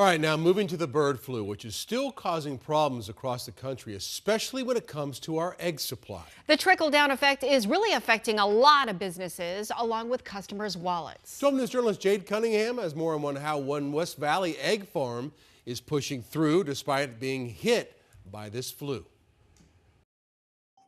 All right, now moving to the bird flu, which is still causing problems across the country, especially when it comes to our egg supply. The trickle-down effect is really affecting a lot of businesses, along with customers' wallets. 12 News journalist Jade Cunningham has more on how one West Valley egg farm is pushing through despite being hit by this flu.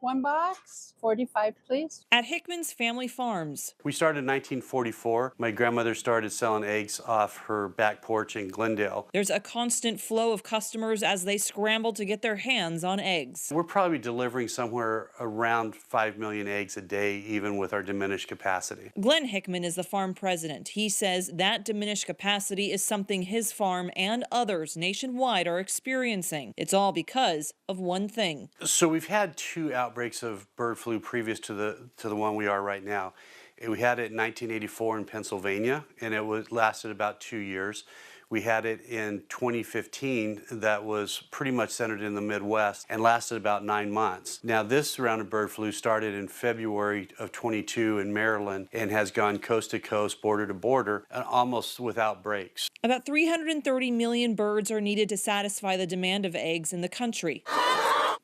One box, 45, please. At Hickman's Family Farms. We started in 1944. My grandmother started selling eggs off her back porch in Glendale. There's a constant flow of customers as they scramble to get their hands on eggs. We're probably delivering somewhere around 5 million eggs a day, even with our diminished capacity. Glenn Hickman is the farm president. He says that diminished capacity is something his farm and others nationwide are experiencing. It's all because of one thing. So we've had two outbreaks of bird flu previous to the one we are right now. We had it in 1984 in Pennsylvania, and it lasted about 2 years. We had it in 2015 that was pretty much centered in the Midwest and lasted about 9 months. Now this round of bird flu started in February of 22 in Maryland and has gone coast to coast, border to border, almost without breaks. About 330 million birds are needed to satisfy the demand of eggs in the country.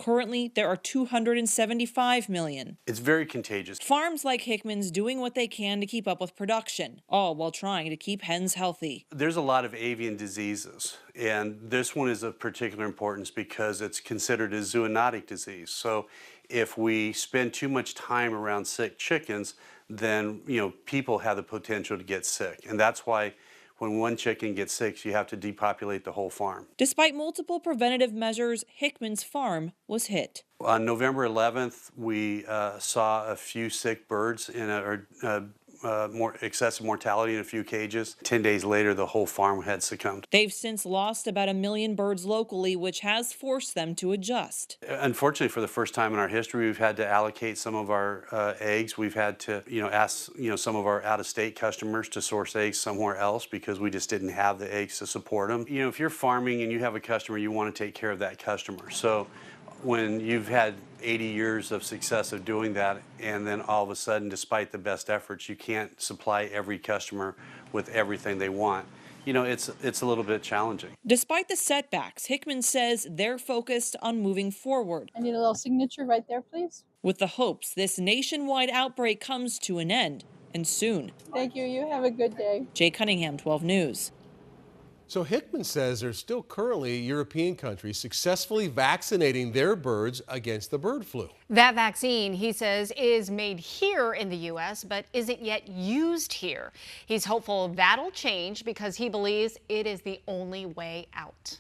Currently, there are 275 million. It's very contagious. Farms like Hickman's doing what they can to keep up with production, all while trying to keep hens healthy. There's a lot of avian diseases, and this one is of particular importance because it's considered a zoonotic disease. So if we spend too much time around sick chickens, then people have the potential to get sick. And that's why when one chicken gets sick, you have to depopulate the whole farm. Despite multiple preventative measures, Hickman's farm was hit. On November 11th, we saw a few sick birds in more excessive mortality in a few cages. 10 days later, the whole farm had succumbed. They've since lost about 1 million birds locally, which has forced them to adjust. Unfortunately, for the first time in our history, we've had to allocate some of our eggs. We've had to, ask, some of our out-of-state customers to source eggs somewhere else because we just didn't have the eggs to support them. If you're farming and you have a customer, you want to take care of that customer. So when you've had 80 years of success of doing that, and then all of a sudden, despite the best efforts, you can't supply every customer with everything they want, it's a little bit challenging. Despite the setbacks, Hickman says they're focused on moving forward. I need a little signature right there, please. With the hopes this nationwide outbreak comes to an end, and soon. Thank you. You have a good day. Jay Cunningham, 12 News. So Hickman says there's still currently European countries successfully vaccinating their birds against the bird flu. That vaccine, he says, is made here in the U.S., but isn't yet used here. He's hopeful that'll change because he believes it is the only way out.